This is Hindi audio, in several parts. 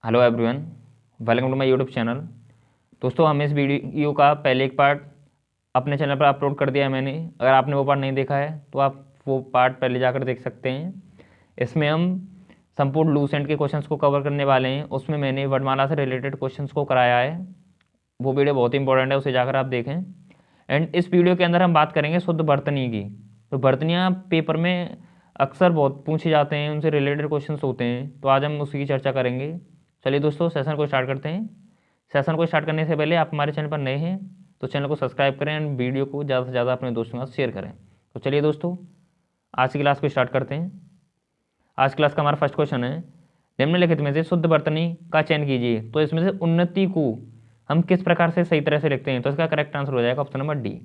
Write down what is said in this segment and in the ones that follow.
Hello everyone, welcome to my YouTube channel. दोस्तों, हम इस वीडियो का पहले एक पार्ट अपने चैनल पर अपलोड कर दिया है मैंने। अगर आपने वो पार्ट नहीं देखा है तो आप वो पार्ट पहले जाकर देख सकते हैं। इसमें हम संपूर्ण लूसेंट के क्वेश्चंस को कवर करने वाले हैं। उसमें मैंने वर्णमाला से रिलेटेड क्वेश्चंस को कराया है। वो वीडियो बहुत इंपॉर्टेंट है, उसे जाकर आप देखें। एंड इस वीडियो के अंदर हम बात करेंगे शुद्ध बर्तनी की। तो बर्तनियाँ पेपर में अक्सर बहुत पूछे जाते हैं, उनसे रिलेटेड क्वेश्चंस होते हैं, तो आज हम उसी की चर्चा करेंगे। चलिए दोस्तों, सेशन को स्टार्ट करते हैं। सेशन को स्टार्ट करने से पहले आप हमारे चैनल पर नए हैं तो चैनल को सब्सक्राइब करें एंड वीडियो को ज़्यादा से ज़्यादा अपने दोस्तों के साथ शेयर करें। तो चलिए दोस्तों, आज की क्लास को स्टार्ट करते हैं। आज क्लास का हमारा फर्स्ट क्वेश्चन है, निम्नलिखित में से शुद्ध वर्तनी का चयन कीजिए। तो इसमें से उन्नति को हम किस प्रकार से सही तरह से लिखते हैं? तो इसका करेक्ट आंसर हो जाएगा ऑप्शन नंबर डी।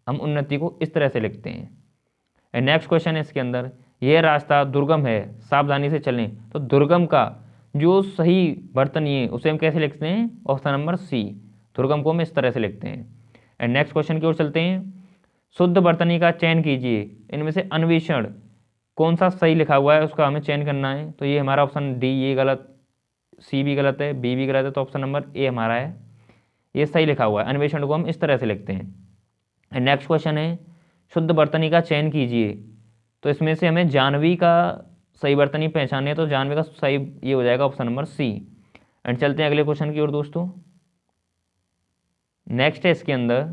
हम उन्नति को इस तरह से लिखते हैं। नेक्स्ट क्वेश्चन है इसके अंदर, यह रास्ता दुर्गम है, सावधानी से चलें। तो दुर्गम का जो सही वर्तनी है उसे हम कैसे लिखते हैं? Option number C. दुर्गम को हम इस तरह से लिखते हैं। एंड नेक्स्ट क्वेश्चन की ओर चलते हैं। शुद्ध वर्तनी का चयन कीजिए। इनमें से अन्वेषण कौन सा सही लिखा हुआ है उसका हमें चयन करना है। तो ये हमारा ऑप्शन डी, ये गलत, सी भी गलत है, बी भी गलत है, तो ऑप्शन नंबर ए हमारा है, ये सही लिखा हुआ है। अन्वेषण को हम इस तरह से लिखते हैं। नेक्स्ट क्वेश्चन है, शुद्ध वर्तनी का चयन कीजिए। तो इसमें से हमें जानवी का सही वर्तनी पहचाने, तो जानवी का सही ये हो जाएगा ऑप्शन नंबर सी। एंड चलते हैं अगले क्वेश्चन की ओर दोस्तों। नेक्स्ट है इसके अंदर,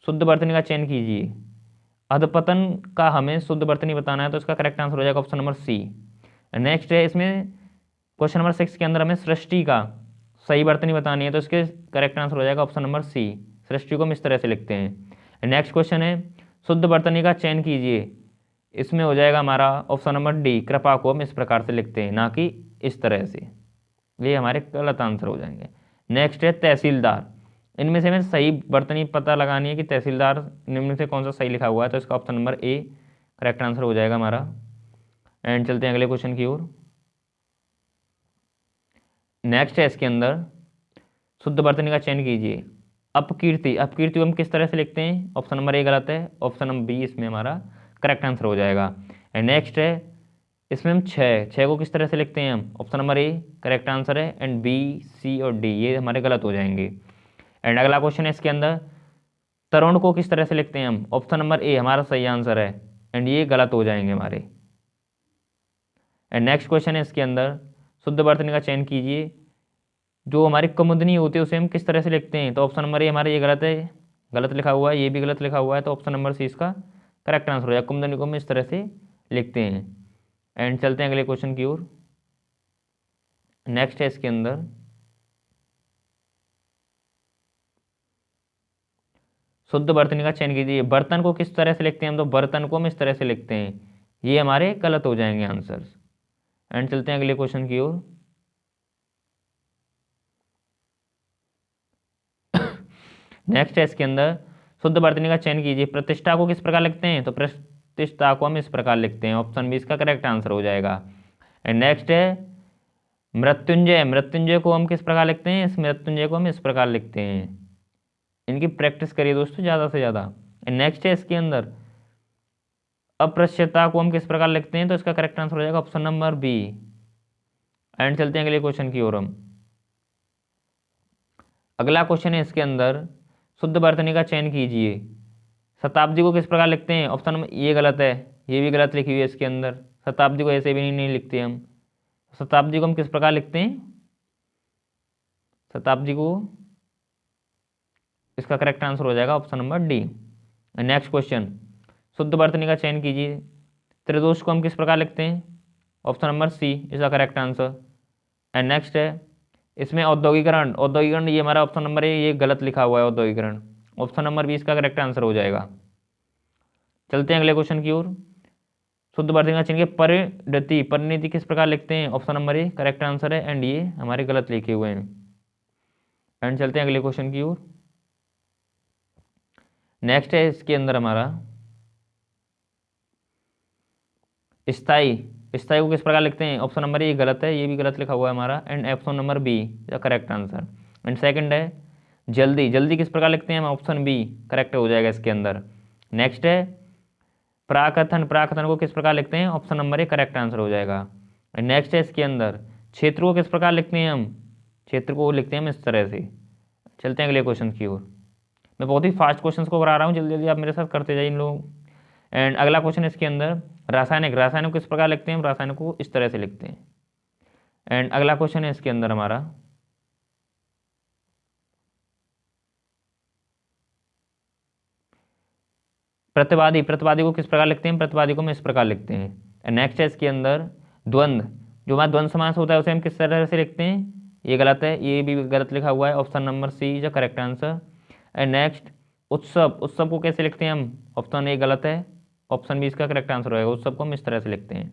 शुद्ध वर्तनी का चयन कीजिए। अधपतन का हमें शुद्ध वर्तनी बताना है, तो इसका करेक्ट आंसर हो जाएगा ऑप्शन नंबर सी। नेक्स्ट है इसमें क्वेश्चन नंबर 6 के अंदर हमें सृष्टि का सही वर्तनी बतानी है, तो इसके करेक्ट आंसर हो जाएगा ऑप्शन नंबर सी। सृष्टि को हम इस तरह से लिखते हैं। नेक्स्ट क्वेश्चन है, शुद्ध वर्तनी का चयन कीजिए। इसमें हो जाएगा हमारा ऑप्शन नंबर डी, कृपा को हम इस प्रकार से लिखते हैं, ना कि इस तरह से। ये हमारे गलत आंसर हो जाएंगे। नेक्स्ट है तहसीलदार। इनमें से हमें सही वर्तनी पता लगानी है कि तहसीलदार निम्न से कौन सा सही लिखा हुआ है, तो इसका option number A correct answer हो जाएगा हमारा। एंड चलते हैं अगले क्वेश्चन की ओर। नेक्स्ट है इसके अंदर, शुद्ध वर्तनी का चयन कीजिए। अपकीर्ति, अपकीर्ति को हम किस तरह से लिखते हैं? ऑप्शन नंबर ए गलत है, ऑप्शन नंबर बी इसमें हमारा करेक्ट आंसर हो जाएगा। एंड नेक्स्ट है इसमें हम छः को किस तरह से लिखते हैं? हम option number A correct answer है, एंड बी, सी और डी ये हमारे गलत हो जाएंगे। एंड अगला क्वेश्चन है इसके अंदर, तरुण को किस तरह से लिखते हैं? हम ऑप्शन नंबर ए हमारा सही आंसर है, एंड ये गलत हो जाएंगे हमारे। एंड नेक्स्ट क्वेश्चन है इसके अंदर, शुद्ध वर्तनी का चयन कीजिए। जो हमारी कुमुदनी होती है उसे हम किस तरह से लिखते हैं? तो ऑप्शन नंबर ए हमारा ये गलत है, गलत लिखा हुआ है, ये भी गलत लिखा हुआ है, तो ऑप्शन नंबर सी इसका करेक्ट आंसर हो जाएगा। कुमुदनी को हम इस तरह से लिखते हैं। एंड चलते हैं अगले क्वेश्चन की ओर। नेक्स्ट है इसके अंदर, शुद्ध वर्तनी का चयन कीजिए। बर्तन को किस तरह से लिखते हैं? हम तो बर्तन को हम इस तरह से लिखते हैं, ये हमारे गलत हो जाएंगे आंसर्स। एंड चलते हैं अगले क्वेश्चन की ओर। नेक्स्ट है इसके अंदर, शुद्ध वर्तनी का चयन कीजिए। प्रतिष्ठा को किस प्रकार लिखते हैं? तो प्रतिष्ठा को हम इस प्रकार लिखते हैं, ऑप्शन बी इसका करेक्ट आंसर हो जाएगा। एंड नेक्स्ट है मृत्युंजय, मृत्युंजय को हम किस प्रकार लिखते हैं? इस मृत्युंजय को हम इस प्रकार लिखते हैं। इनकी प्रैक्टिस करिए दोस्तों ज़्यादा से ज़्यादा। नेक्स्ट है इसके अंदर, अप्रश्यता को हम किस प्रकार लिखते हैं? तो इसका करेक्ट आंसर हो जाएगा ऑप्शन नंबर बी। एंड चलते हैं अगले क्वेश्चन की ओर हम। अगला क्वेश्चन है इसके अंदर, शुद्ध वर्तनी का चयन कीजिए। शताब्दी को किस प्रकार लिखते हैं? ऑप्शन नंबर ये गलत है, ये भी गलत लिखी हुई है इसके अंदर। शताब्दी को ऐसे भी नहीं लिखते हम। शताब्दी को हम किस प्रकार लिखते हैं? शताब्दी को, इसका करेक्ट आंसर हो जाएगा option number D. Next question, शुद्ध वर्तनी का चयन कीजिए। त्रिदोष को हम किस प्रकार लिखते हैं? ऑप्शन नंबर सी इसका करेक्ट आंसर। एंड नेक्स्ट है इसमें औद्योगिकरण, औद्योगिकरण ये हमारा ऑप्शन नंबर ए ये गलत लिखा हुआ है औद्योगिकरण, ऑप्शन नंबर बी इसका करेक्ट आंसर हो जाएगा। चलते हैं अगले क्वेश्चन की ओर। शुद्ध वर्तनी का चयन के परिणति, परिणति किस प्रकार लिखते हैं? Option number A correct answer है, एंड ये हमारे गलत लिखे हुए हैं। एंड चलते हैं अगले क्वेश्चन की ओर। नेक्स्ट है इसके अंदर हमारा स्थाई, स्थाई को किस प्रकार लिखते हैं? ऑप्शन नंबर ए गलत है, ये भी गलत लिखा हुआ है हमारा, and option number B correct answer. And second है जल्दी, जल्दी किस प्रकार लिखते हैं? हम ऑप्शन बी करेक्ट हो जाएगा इसके अंदर। नेक्स्ट है प्राकथन, प्राकथन को किस प्रकार लिखते हैं? Option number A correct answer हो जाएगा। नेक्स्ट है इसके अंदर क्षेत्र को किस प्रकार लिखते हैं हम, क्षेत्र को लिखते हैं हम इस तरह से। चलते हैं अगले क्वेश्चन की ओर। मैं बहुत ही फास्ट क्वेश्चंस को करा रहा हूँ, जल्दी जल्दी आप मेरे साथ करते जाइए इन लोग। एंड अगला क्वेश्चन इसके अंदर रासायनिक, रासायनिक किस प्रकार लिखते हैं हम, रासायनिक को इस तरह से लिखते हैं। एंड अगला क्वेश्चन है इसके अंदर हमारा प्रतिवादी, प्रतिवादी को किस प्रकार लिखते हैं, प्रतिवादी को हम इस प्रकार लिखते हैं। नेक्स्ट है इसके अंदर द्वंद्व, जो हमारा द्वंद्व समास होता है उसे हम किस तरह से लिखते हैं, ये गलत है, ये भी गलत लिखा हुआ है, option number C is the correct answer. And next उत्सव, उत्सव को कैसे लिखते हैं हम, ऑप्शन ए गलत है, ऑप्शन बी इसका करेक्ट आंसर होगा, उत्सव को हम इस तरह से लिखते हैं।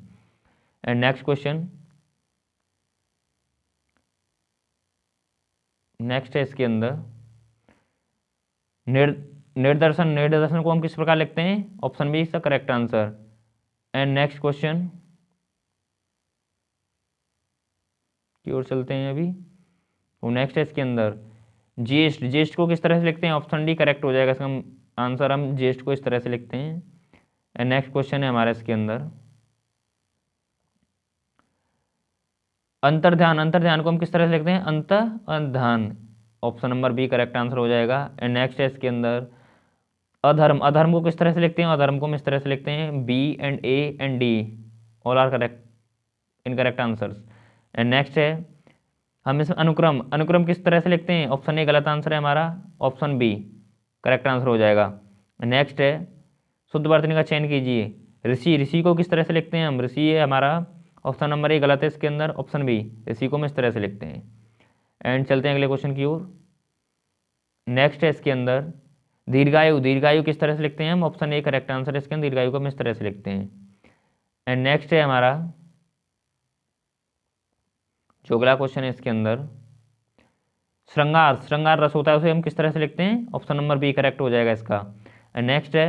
एंड नेक्स्ट क्वेश्चन, नेक्स्ट है इसके अंदर निर्दर्शन, निर्दर्शन को हम किस प्रकार लिखते हैं, ऑप्शन बी इसका correct answer. And next question की ओर चलते हैं अभी। वो नेक्स्ट है इसके अंदर ज्येष्ठ, ज्येष्ठ को किस तरह से लिखते हैं, ऑप्शन डी करेक्ट हो जाएगा इसका आंसर, हम ज्येष्ठ को इस तरह से लिखते हैं। एंड नेक्स्ट क्वेश्चन है हमारा इसके अंदर अंतर्ध्यान, अंतर्ध्यान को हम किस तरह से लिखते हैं, अंतर्ध्यान, option number B correct answer हो जाएगा। एंड नेक्स्ट है इसके अंदर अधर्म, अधर्म को किस तरह से लिखते हैं, अधर्म को हम इस तरह से लिखते हैं, B and A and D all are correct, incorrect answers. And next है हम इसमें अनुक्रम, अनुक्रम किस तरह से लिखते हैं, ऑप्शन ए गलत आंसर है हमारा, ऑप्शन बी करेक्ट आंसर हो जाएगा। नेक्स्ट है शुद्ध वर्तनी का चयन कीजिए, ऋषि, ऋषि को किस तरह से लिखते हैं हम, ऋषि है हमारा, ऑप्शन नंबर ए गलत है इसके अंदर, ऑप्शन बी ऋषि को हम इस तरह से लिखते हैं। एंड चलते हैं अगले क्वेश्चन की ओर। नेक्स्ट है इसके अंदर दीर्घायु, दीर्घायु किस तरह से लिखते हैं हम, ऑप्शन ए करेक्ट आंसर है इसके अंदर, दीर्घायु को हम इस तरह से लिखते हैं। एंड नेक्स्ट है हमारा जो अगला क्वेश्चन है इसके अंदर श्रृंगार, श्रृंगार रस होता है उसे हम किस तरह से लिखते हैं, ऑप्शन नंबर बी करेक्ट हो जाएगा इसका। एंड नेक्स्ट है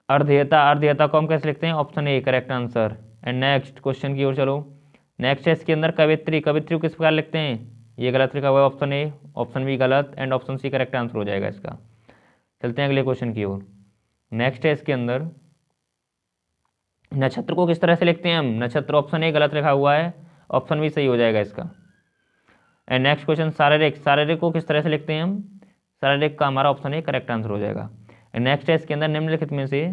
अर्ध्यता, अर्ध्यता को हम कैसे लिखते हैं, option A correct answer. And next question की ओर चलो। नेक्स्ट है इसके अंदर कवित्री, कवित्री को किस प्रकार लिखते हैं, ये गलत लिखा हुआ है, ऑप्शन ए, ऑप्शन बी गलत, and option C correct answer हो जाएगा इसका। चलते हैं अगले क्वेश्चन की ओर। नेक्स्ट है इसके अंदर नक्षत्र को किस तरह से लिखते हैं हम, नक्षत्र, ऑप्शन ए गलत लिखा हुआ है, ऑप्शन बी सही हो जाएगा इसका। एंड नेक्स्ट क्वेश्चन शारीरिक, शारीरिक को किस तरह से लिखते हैं हम, शारीरिक का हमारा ऑप्शन ए करेक्ट आंसर हो जाएगा। एंड नेक्स्ट है इसके अंदर निम्नलिखित में से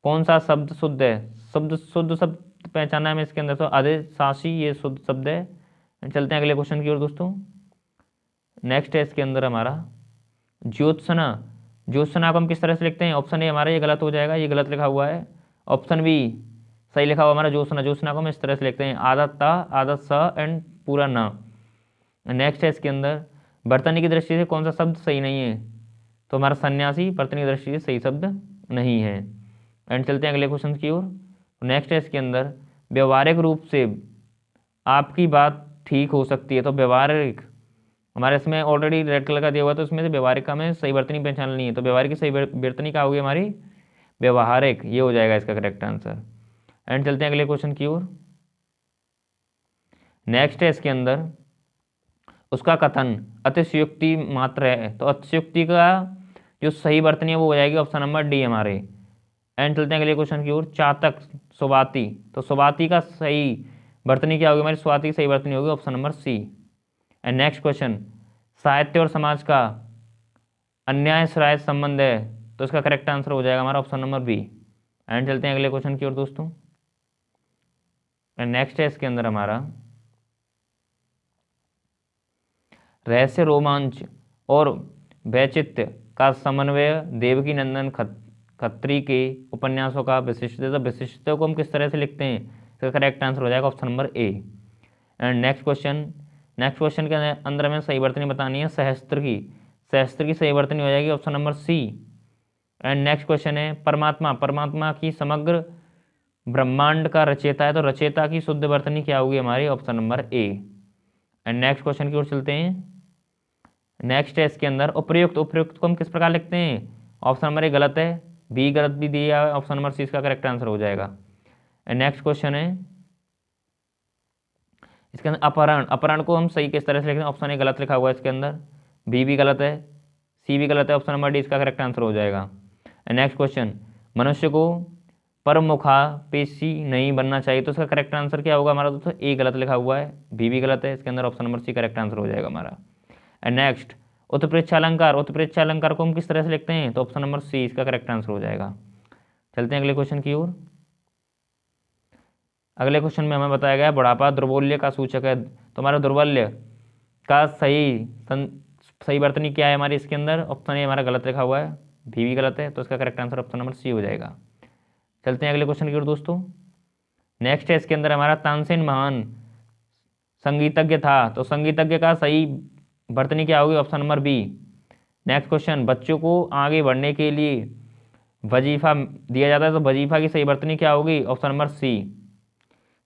कौन सा शब्द शुद्ध है, शब्द शुद्ध शब्द पहचाना है हमें इसके अंदर, तो अधिशासी ये शुद्ध शब्द है। चलते हैं अगले क्वेश्चन की ओर दोस्तों। नेक्स्ट है इसके अंदर हमारा ज्योत्सना, ज्योत्सना को हम किस तरह से लिखते हैं, ऑप्शन ए हमारा ये गलत हो जाएगा, ये गलत लिखा हुआ है, ऑप्शन बी सही लिखा हुआ हमारा ज्योत्सना, ज्योत्सना को हम इस तरह से लिखते हैं आदत ता, आदत स एंड पूरा ना। नेक्स्ट है इसके अंदर वर्तनी की दृष्टि से कौन सा शब्द सही नहीं है, तो हमारा सन्यासी वर्तनी की दृष्टि से सही शब्द नहीं है। एंड चलते हैं अगले क्वेश्चन की ओर। नेक्स्ट है इसके अंदर व्यवहारिक रूप से आपकी बात ठीक हो सकती है, तो व्यवहारिक हमारे इसमें ऑलरेडी रेड कलर का दिया हुआ, तो इसमें से व्यवहारिक का हमें सही वर्तनी पहचाननी है, तो व्यवहारिक की सही वर्तनी क्या होगी हमारी, व्यवहारिक, ये हो जाएगा इसका करेक्ट आंसर। एंड चलते हैं अगले क्वेश्चन की ओर। नेक्स्ट है इसके अंदर उसका कथन अतिशयोक्ति मात्र है, तो अतिशयोक्ति का जो सही वर्तनी है वो हो जाएगी ऑप्शन नंबर डी हमारे। एंड चलते हैं अगले क्वेश्चन की ओर। चातक, सुबाती, तो सुबाती का सही वर्तनी क्या होगी हमारी, स्वाति की सही वर्तनी होगी, option number C. And next question साहित्य और समाज का अन्याय श्राय संबंध है, तो इसका करेक्ट आंसर हो जाएगा हमारा ऑप्शन नंबर बी। एंड चलते हैं अगले क्वेश्चन की ओर दोस्तों। एंड नेक्स्ट है इसके अंदर हमारा रहस्य, रोमांच और वैचित्य का समन्वय देवकी नंदन खत्री के उपन्यासों का विशिष्टता, तो विशिष्टता को हम किस तरह से लिखते हैं, इसका करेक्ट आंसर हो जाएगा option number A. And next question, next question के अंदर हमें सही वर्तनी बतानी है सहस्त्र की, सहस्त्र की सही वर्तनी हो जाएगी option number C. And next question है परमात्मा, परमात्मा की समग्र ब्रह्मांड का रचयिता है, तो रचयिता की शुद्ध वर्तनी क्या होगी हमारी, option number A. And next question की ओर चलते हैं। नेक्स्ट है इसके अंदर उपयुक्त, उपयुक्त को हम किस प्रकार लिखते हैं, ऑप्शन नंबर ए गलत है, बी गलत भी दिया है, ऑप्शन नंबर सी इसका करेक्ट आंसर हो जाएगा। एंड नेक्स्ट क्वेश्चन है इसके अंदर अपहरण, अपहरण को हम सही किस तरह से लिखते हैं, ऑप्शन ए गलत लिखा हुआ है इसके अंदर, बी भी गलत है, सी भी गलत है, ऑप्शन नंबर डी इसका करेक्ट आंसर हो जाएगा। एंड नेक्स्ट क्वेश्चन मनुष्य को पर मुखापेशी नहीं बनना चाहिए। तो इसका करेक्ट आंसर क्या होगा हमारा दोस्तों? ए गलत लिखा हुआ है, बी भी गलत है, इसके अंदर option number C correct answer हो जाएगा हमारा। And next, उत्प्रेक्षालंकार। उत्प्रेक्षालंकार को हम किस तरह से लिखते हैं? तो ऑप्शन नंबर सी इसका करेक्ट आंसर हो जाएगा। चलते हैं अगले क्वेश्चन की ओर। अगले क्वेश्चन में हमें बताया गया है बुढ़ापा दुर्बल्य का सूचक है। तो हमारा दुर्बल्य का सही वर्तनी क्या है हमारी इसके अंदर? ऑप्शन ए हमारा गलत लिखा हुआ है, बी भी गलत है, तो इसका correct answer option number C हो जाएगा। चलते हैं अगले क्वेश्चन की ओर दोस्तों। नेक्स्ट है इसके अंदर हमारा तानसेन महान संगीतज्ञ था। तो संगीतज्ञ का सही वर्तनी क्या होगी? Option number B. Next question, बच्चों को आगे बढ़ने के लिए वजीफा दिया जाता है। तो वजीफा की सही वर्तनी क्या होगी? Option number C.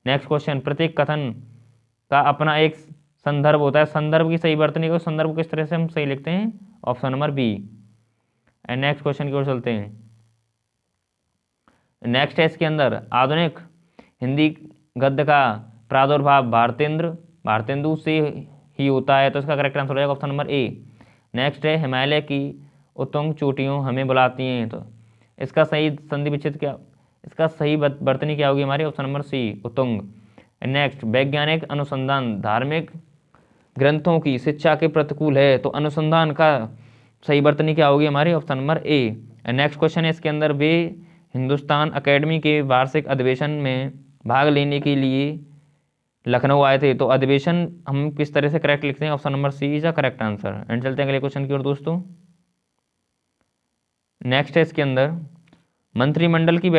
Next question, प्रत्येक कथन का अपना एक संदर्भ होता है। संदर्भ की सही वर्तनी को संदर्भ किस तरह से हम सही लिखते हैं? Option number B. And next question की ओर चलते हैं। नेक्स्ट है इसके अंदर आधुनिक हिंदी गद्य का प्रादुर्भाव भारतेंदु से ही होता है। तो इसका करेक्ट आंसर हो जाएगा ऑप्शन नंबर ए। नेक्स्ट है हिमालय की उत्तुंग चोटियों हमें बुलाती हैं। तो इसका सही संधि विच्छेद क्या, इसका सही वर्तनी क्या होगी हमारी? ऑप्शन नंबर सी उत्तुंग। नेक्स्ट, वैज्ञानिक अनुसंधान धार्मिक ग्रंथों की शिक्षा के प्रतिकूल है। तो अनुसंधान का सही वर्तनी क्या होगी हमारी? Option number A. Next question है इसके अंदर, वे हिंदुस्तान अकेडमी के वार्षिक अधिवेशन में भाग लेने के लिए लखनऊ आए थे। तो अधिवेशन हम किस तरह से करेक्ट लिखते हैं? Option number C is a correct answer. And चलते हैं अगले क्वेश्चन की ओर दोस्तों। नेक्स्ट है इसके अंदर मंत्रिमंडल की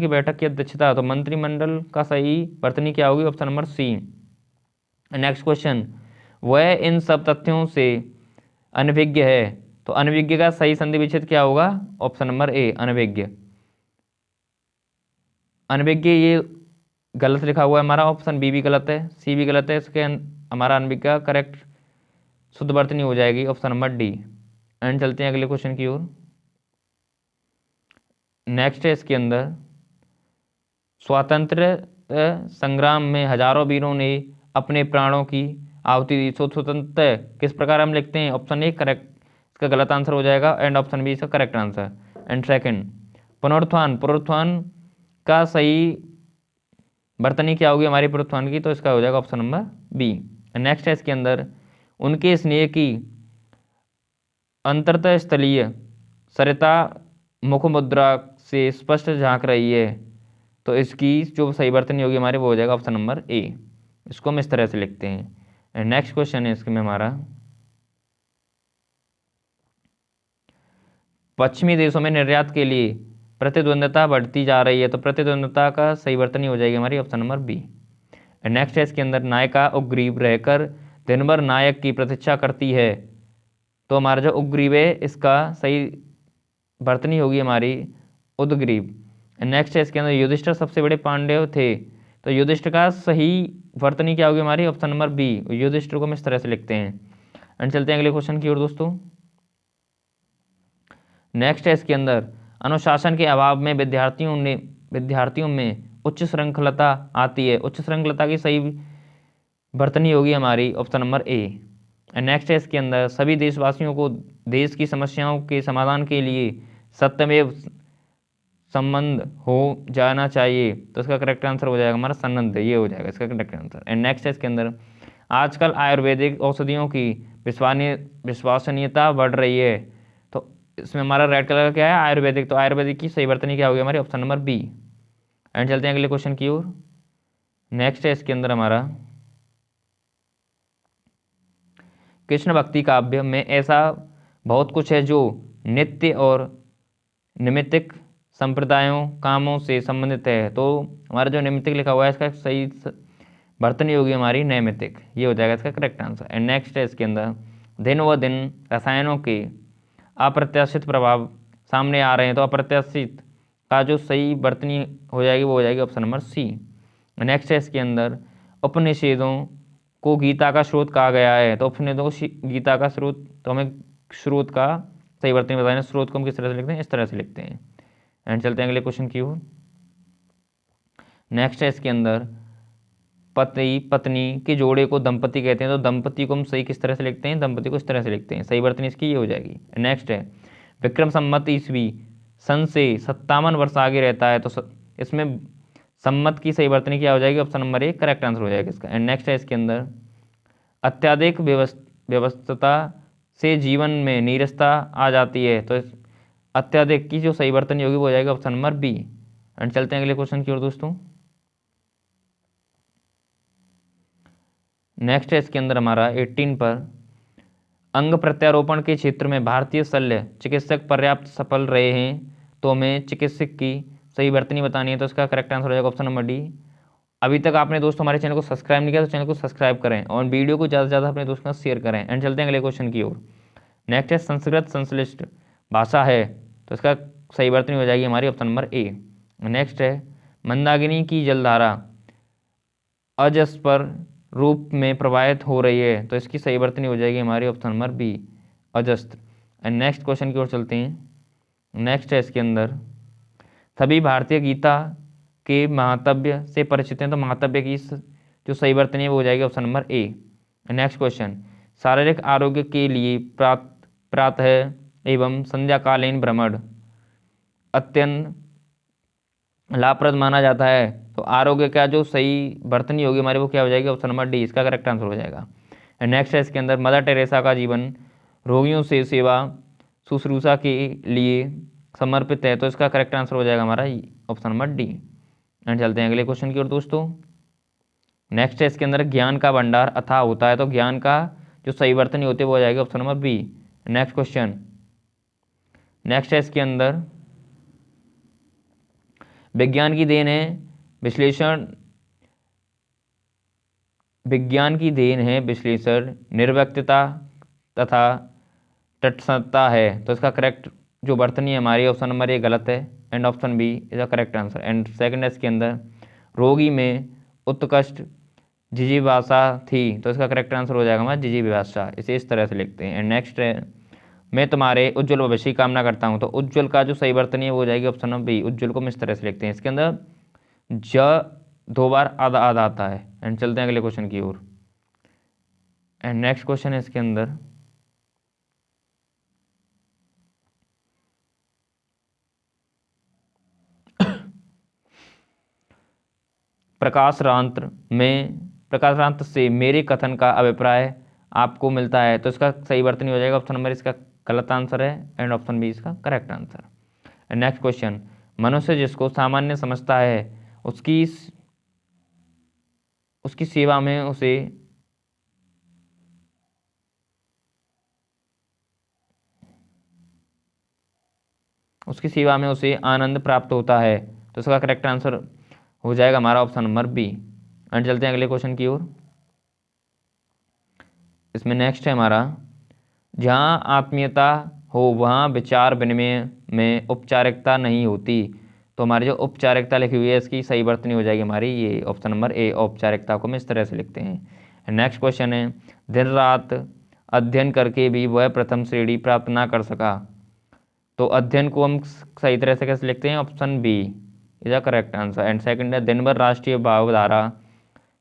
बैठक की अध्यक्षता। तो मंत्रिमंडल का सही वर्तनी क्या होगी? Option number C. Next question, वह इन सब तथ्यों से अनभिज्ञ है। तो अनभिज्ञ का सही संधि विच्छेद क्या होगा? ऑप्शन नंबर ए अनभिज्ञ। अनभिज्ञ ये गलत लिखा हुआ है हमारा, ऑप्शन बी भी गलत है, सी भी गलत है, इसके हमारा अनभिज्ञ का करेक्ट शुद्ध वर्तनी हो जाएगी ऑप्शन नंबर डी। एंड चलते हैं अगले क्वेश्चन की ओर। नेक्स्ट है इसके अंदर, स्वातंत्र संग्राम में हजारों वीरों ने अपने प्राणों की आहुति दी। स्वतंत्र किस प्रकार हम लिखते हैं? ऑप्शन ए करेक्ट, इसका गलत आंसर हो जाएगा। एंड ऑप्शन बी इसका करेक्ट आंसर। एंड सेकंड, पुनरुत्थान का सही वर्तनी क्या होगी हमारी पुनरुत्थान की? तो इसका हो जाएगा ऑप्शन नंबर बी। नेक्स्ट है इसके अंदर, उनके स्नेह की अंतर्तः स्थलीय सरिता मुख मुद्रा से स्पष्ट झांक रही है। तो इसकी जो सही वर्तनी होगी हमारी वो हो जाएगा ऑप्शन नंबर ए। इसको हम इस तरह से लिखते हैं। नेक्स्ट क्वेश्चन है इसमें हमारा, पश्चिमी देशों में निर्यात के लिए प्रतिद्वंद्विता बढ़ती जा रही है। तो प्रतिद्वंद्विता का सही वर्तनी हो जाएगी हमारी ऑप्शन नंबर बी। नेक्स्ट है इसके अंदर, नायिका उग्रीव रहकर दिन भर नायक की प्रतीक्षा करती है। तो हमारा जो उग्रीव है इसका सही वर्तनी होगी हमारी उद्ग्रीव। नेक्स्ट है इसके अंदर, युधिष्ठिर सबसे बड़े पांडव थे। तो युधिष्ठिर का सही वर्तनी क्या होगी हमारी? Option number B. युधिष्ठिर को हम इस तरह से लिखते हैं। एंड चलते हैं अगले क्वेश्चन की ओर दोस्तों। नेक्स्ट है इसके अंदर, अनुशासन के अभाव में विद्यार्थियों में उच्च श्रृंखलता आती है। उच्च श्रृंखलता की सही वर्तनी होगी हमारी ऑप्शन नंबर ए। नेक्स्ट है इसके अंदर, सभी देशवासियों को देश की समस्याओं के समाधान के लिए सत्यमेव संबंध हो जाना चाहिए। तो इसका करेक्ट आंसर हो जाएगा हमारा संबंध, ये हो जाएगा इसका करेक्ट आंसर। एंड नेक्स्ट है इसके अंदर, आजकल आयुर्वेदिक औषधियों की विश्वसनीयता बढ़ रही है। तो इसमें हमारा रेड कलर क्या है? आयुर्वेदिक। तो आयुर्वेदिक की सही वर्तनी क्या होगी हमारी? Option number B. एंड चलते हैं अगले क्वेश्चन की ओर। नेक्स्ट है इसके अंदर हमारा, कृष्ण भक्ति काव्य में ऐसा बहुत कुछ है जो नित्य और निमित्तिक संप्रदायों कामों से संबंधित है। तो हमारा जो निमित्तिक लिखा हुआ है इसका सही वर्तनी होगी हमारी नैमित्तिक, ये हो जाएगा इसका करेक्ट आंसर। एंड नेक्स्ट है इसके अंदर, दिन व दिन रसायनों के अप्रत्याशित प्रभाव सामने आ रहे हैं। तो अप्रत्याशित का जो सही वर्तनी हो जाएगी वो हो जाएगी ऑप्शन नंबर सी। नेक्स्ट है इसके अंदर, उपनिषेधों को गीता का स्रोत कहा गया है। तो उपनिषेधों को गीता का स्रोत, तो हमें स्रोत का सही वर्तनी बताना। स्रोत को हम किस तरह से लिखते हैं? इस तरह से लिखते हैं। एंड चलते हैं अगले क्वेश्चन की ओर। नेक्स्ट है इसके अंदर, पति पत्नी के जोड़े को दंपति कहते हैं। तो दंपति को हम सही किस तरह से लिखते हैं? दंपति को इस तरह से लिखते हैं। सही वर्तनी इसकी ये हो जाएगी। नेक्स्ट है, विक्रम संवत ईस्वी सन से 57 वर्ष आगे रहता है, तो इसमें सम्मत की सही वर्तनी क्या हो जाएगी, option number A correct answer हो जाएगा इसका। एंड नेक्स्ट है इसके अंदर, अत्यधिक व्यस्तता से जीवन में नीरसता आ जाती है, तो अत्यधिक की जो सही वर्तनी होगी वो हो जाएगा ऑप्शन नंबर बी। एंड चलते हैं अगले क्वेश्चन की ओर दोस्तों। नेक्स्ट है इसके अंदर हमारा 18 पर, अंग प्रत्यारोपण के क्षेत्र में भारतीय शल्य चिकित्सक पर्याप्त सफल रहे हैं, तो हमें चिकित्सक की सही वर्तनी बतानी है, तो इसका करेक्ट आंसर हो जाएगा ऑप्शन नंबर डी। अभी तक आपने दोस्तों हमारे चैनल को सब्सक्राइब नहीं किया तो चैनल को सब्सक्राइब करें और वीडियो को ज़्यादा से ज़्यादा अपने दोस्तों के साथ शेयर करें। एंड चलते हैं अगले क्वेश्चन की ओर। नेक्स्ट है संस्कृत संश्लिष्ट भाषा है, तो इसका सही वर्तनी हो जाएगी हमारी ऑप्शन नंबर ए। नेक्स्ट है मंदाकिनी की जलधारा अजस्पर रूप में प्रवाहित हो रही है, तो इसकी सही वर्तनी हो जाएगी हमारी ऑप्शन नंबर बी अजस्त्र। एंड नेक्स्ट क्वेश्चन की ओर चलते हैं। नेक्स्ट है इसके अंदर, सभी भारतीय गीता के महातव्य से परिचित हैं, तो महातव्य की जो सही वर्तनी है वो हो जाएगी option number A. Next question, शारीरिक आरोग्य के लिए प्रातः एवं संध्याकालीन भ्रमण अत्यंत लाभप्रद माना जाता है, तो आरोग्य का जो सही वर्तनी होगी हमारी वो क्या हो जाएगी, ऑप्शन नंबर डी इसका करेक्ट आंसर हो जाएगा। एंड नेक्स्ट है इसके अंदर, मदर टेरेसा का जीवन रोगियों से सेवा शुश्रूषा के लिए समर्पित है, तो इसका करेक्ट आंसर हो जाएगा हमारा ऑप्शन नंबर डी। एंड चलते हैं अगले क्वेश्चन की ओर दोस्तों। नेक्स्ट है इसके अंदर, ज्ञान का भंडार अथाह होता है, तो ज्ञान का जो सही वर्तनी होती है वो हो जाएगी option number B. Next question, next है इसके अंदर, विज्ञान की देन है विश्लेषण, विज्ञान की देन है विश्लेषण निर्व्यक्तता तथा तटस्थता है, तो इसका करेक्ट जो वर्तनी है हमारी ऑप्शन नंबर ए गलत है। And option B is the correct answer. And second है इसके अंदर, रोगी में उत्कृष्ट जिजीविषा थी, तो इसका करेक्ट आंसर हो जाएगा हमारा जिजीविषा, इसे इस तरह से लिखते हैं। एंड नेक्स्ट है, मैं तुम्हारे उज्ज्वल भविष्य की कामना करता हूँ, तो उज्ज्वल का जो सही वर्तनी है वो हो जाएगी ऑप्शन नंबर बी, उज्ज्वल को हम इस तरह से लिखते हैं। इसके अंदर ज 2 बार आधा आधा आता है। एंड चलते हैं अगले क्वेश्चन की ओर। एंड नेक्स्ट क्वेश्चन है इसके अंदर, प्रकाशरांत से मेरे कथन का अभिप्राय आपको मिलता है, तो इसका सही वर्तनी हो जाएगा ऑप्शन नंबर इसका गलत आंसर है। एंड ऑप्शन बी इसका correct answer. And next question, मनुष्य जिसको सामान्य समझता है उसकी सेवा में उसे आनंद प्राप्त होता है, तो इसका करेक्ट आंसर हो जाएगा हमारा ऑप्शन नंबर बी। एंड चलते हैं अगले क्वेश्चन की ओर। इसमें नेक्स्ट है हमारा, जहाँ आत्मीयता हो वहाँ विचार विनिमय में औपचारिकता नहीं होती, तो हमारी जो औपचारिकता लिखी हुई है इसकी सही वर्तनी हो जाएगी हमारी ये ऑप्शन नंबर ए, औपचारिकता को हम इस तरह से लिखते हैं। नेक्स्ट क्वेश्चन है, दिन रात अध्ययन करके भी वह प्रथम श्रेणी प्राप्त ना कर सका, तो अध्ययन को हम सही तरह से कैसे लिखते हैं, option B is the correct answer. And second है, दिन भर राष्ट्रीय भावधारा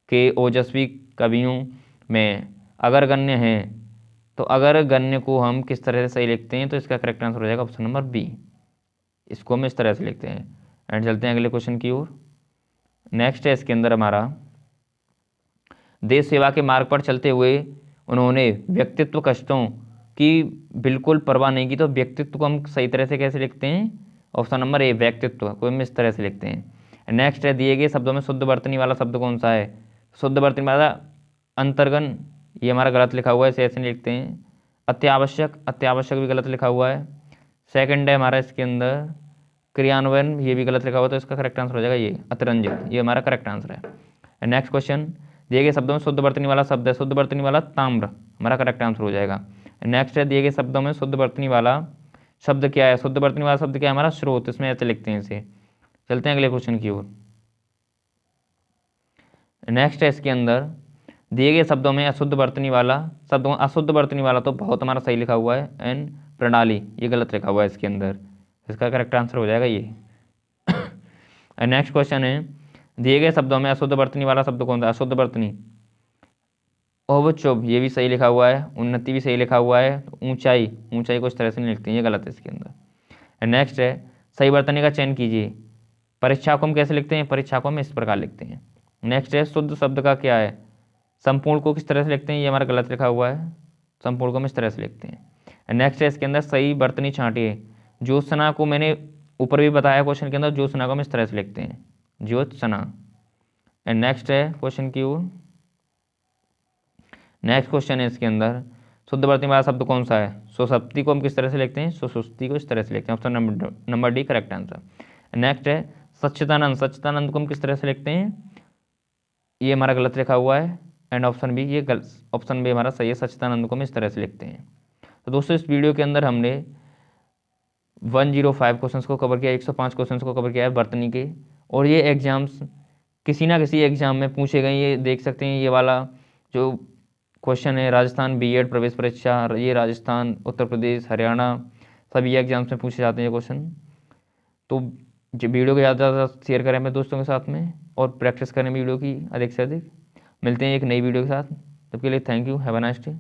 के ओजस्वी कवियों में अगर गण्य हैं, तो अगर गण्य को हम किस तरह से सही लिखते हैं, तो इसका करेक्ट आंसर हो जाएगा ऑप्शन नंबर बी, इसको हम इस तरह से लिखते हैं। एंड चलते हैं अगले क्वेश्चन की ओर। नेक्स्ट है इसके अंदर हमारा, देश सेवा के मार्ग पर चलते हुए उन्होंने व्यक्तित्व कष्टों की बिल्कुल परवाह नहीं की, तो व्यक्तित्व को हम सही तरह से कैसे लिखते हैं, ऑप्शन नंबर ए व्यक्तित्व को हम इस तरह से लिखते हैं। नेक्स्ट है, दिए गए शब्दों में शुद्ध वर्तनी वाला शब्द कौन सा है, शुद्ध वर्तनी वाला अंतर्गन, ये हमारा गलत लिखा हुआ है, इसे ऐसे नहीं लिखते हैं। अत्यावश्यक भी गलत लिखा हुआ है। सेकंड है हमारा इसके अंदर क्रियान्वयन, ये भी गलत लिखा हुआ है, तो इसका करेक्ट आंसर हो जाएगा ये अतिरंजित, ये हमारा करेक्ट आंसर है। नेक्स्ट क्वेश्चन, दिए गए शब्दों में शुद्ध वर्तनी वाला शब्द है, शुद्ध वर्तनी वाला ताम्र हमारा करेक्ट आंसर हो जाएगा। नेक्स्ट है, दिए गए शब्दों में शुद्ध वर्तनी वाला शब्द क्या है, शुद्ध वर्तनी वाला शब्द क्या है हमारा स्रोत, इसमें ऐसे लिखते हैं इसे। चलते हैं अगले क्वेश्चन की ओर। नेक्स्ट है इसके अंदर, दिए गए शब्दों में अशुद्ध वर्तनी वाला शब्द, अशुद्ध वर्तनी वाला तो बहुत हमारा सही लिखा हुआ है, एंड प्रणाली ये गलत लिखा हुआ है इसके अंदर, इसका करेक्ट आंसर हो जाएगा ये। नेक्स्ट क्वेश्चन है, दिए गए शब्दों में अशुद्ध वर्तनी वाला शब्द कौन सा, अशुद्ध वर्तनी ओवचुभ, ये भी सही लिखा हुआ है, उन्नति भी सही लिखा हुआ है, ऊंचाई को इस तरह से नहीं लिखते हैं, ये गलत है इसके अंदर। नेक्स्ट है, सही वर्तनी का चयन कीजिए। परीक्षा को हम कैसे लिखते हैं? परीक्षा को हम इस प्रकार लिखते हैं। नेक्स्ट है शुद्ध शब्द का क्या है? संपूर्ण को किस तरह से लिखते हैं? ये हमारा गलत लिखा हुआ है, संपूर्ण को हम इस तरह से लिखते हैं। नेक्स्ट है इसके अंदर सही वर्तनी छांटिए। ज्योत्सना को मैंने ऊपर भी बताया क्वेश्चन के अंदर, ज्योत्सना को हम इस तरह से लिखते हैं, ज्योत्सना। एंड नेक्स्ट है क्वेश्चन की ओर। नेक्स्ट क्वेश्चन है इसके अंदर शुद्ध वर्तनी वाला शब्द कौन सा है? सुसुप्ति को हम किस तरह से लिखते हैं? सुसुप्ति को इस तरह से लिखते हैं। Option number D correct answer. Next है सच्चिदानंद, सच्चिदानंद को हम किस तरह से लिखते हैं? ये हमारा गलत लिखा हुआ है। एंड ऑप्शन बी, ये गलत, ऑप्शन बी हमारा सही है, सच्चिदानंद को हम इस तरह से लिखते हैं। तो दोस्तों इस वीडियो के अंदर हमने 105 क्वेश्चंस को कवर किया, 105 क्वेश्चंस को कवर किया है वर्तनी के। और ये एग्जाम्स किसी ना किसी एग्जाम में पूछे गए, ये देख सकते हैं। ये वाला जो क्वेश्चन है राजस्थान बीएड प्रवेश परीक्षा, ये राजस्थान, उत्तर प्रदेश, हरियाणा, सभी एग्जाम्स में पूछे जाते हैं ये क्वेश्चन। तो जो वीडियो को ज़्यादा से ज़्यादा शेयर करें अपने दोस्तों के साथ में, और प्रैक्टिस करें वीडियो की अधिक से अधिक। मिलते हैं एक नई वीडियो के साथ, तब के लिए thank you, have a nice day.